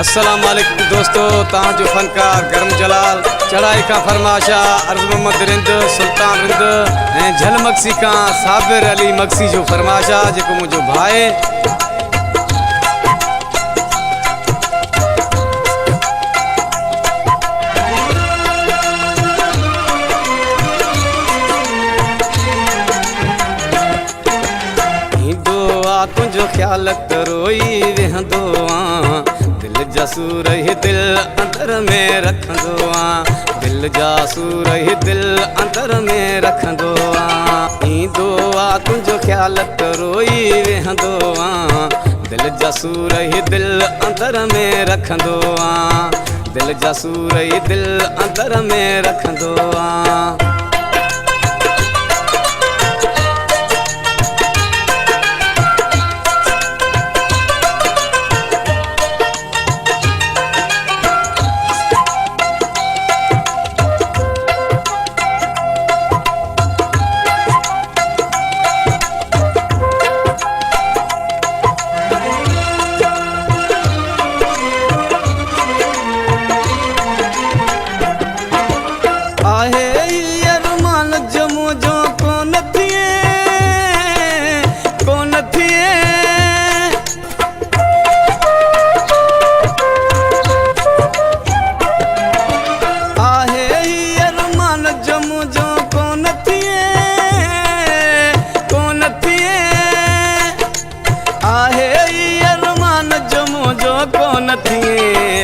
अस्सलाम वालेकुम दोस्तों, ताजो फनकार गरम जलाल चढ़ाई का फरमाशा अर्ज मोहम्मद रिंद सुल्तान रिंद झल मक्सी का साबिर अली मक्सी जो फरमाशा जो मुझो भाई तुझो ख्याल रोई वेहंदो दिल जा सूर ही दिल अंदर में रखंदो दिल जा सूर ही दिल अंदर में रखंदो ईंदो तुझो ख्याल रोई वेहंदो दिल जा सूर ही दिल अंदर में रखंदो दिल जा सूर ही दिल अंदर में रखंदो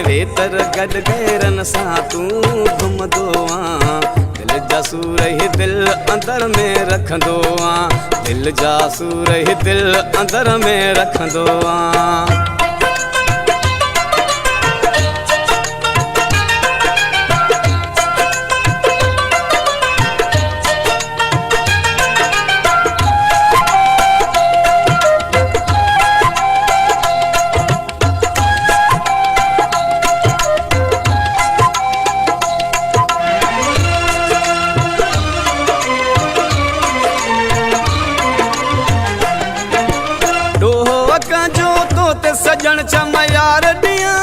वेतर गड गैरन सा तू घुमदो दिल जा सूर ही दिल अंदर में रखंदो दिल जा सूर ही दिल अंदर में रखंदो सजन चमयार दिया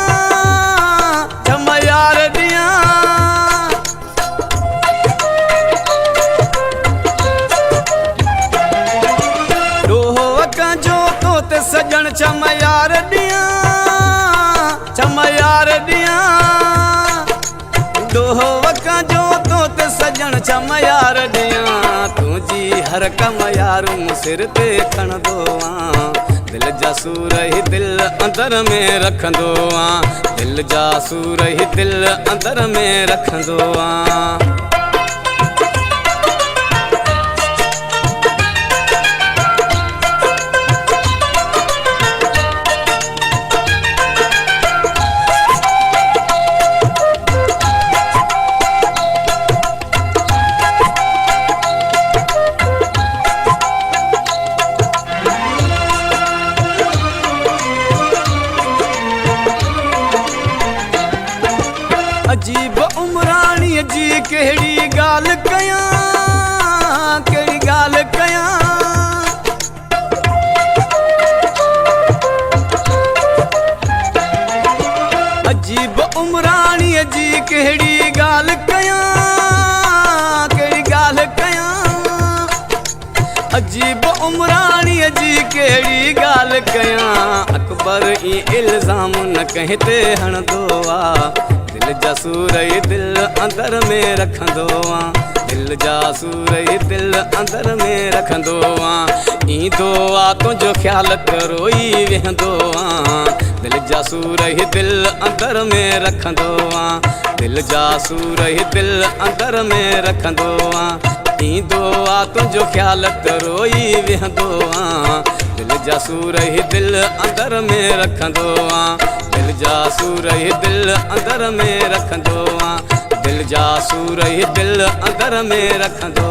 डोहका जो तोते सजन चमयार दिया डोहका जो तोते सजन चमयार दिया तुझी हर कम यारू सिर ते खण दो दिल जा सूर ही दिल अंदर में रखंदो दिल जा सूर ही दिल अंदर में रखंदो अजीब उमरानी जी केड़ी गाल कया अजीब उमरानी जी केड़ी गाल कया अजीब उमरानी जी केड़ी गाल कया अकबर ई इल्जाम न कहते हणदो दिल जा सूर ही दिल अंदर में रखंदो दिल जा सूर ही दिल अंदर में रखंदो ईंदो तुझो ख्याल रोई वेहंदो दिल जा सूर ही दिल अंदर में रखंदो दिल जा सूर ही दिल अंदर में रखंदो ईंदो तुझो ख्याल रोई वेहंदो दिल जा सूर ही दिल अंदर में रखंदो दिल जा सूर ही दिल अंदर में रखंदो दिल जा सूर ही दिल अंदर में रखंदो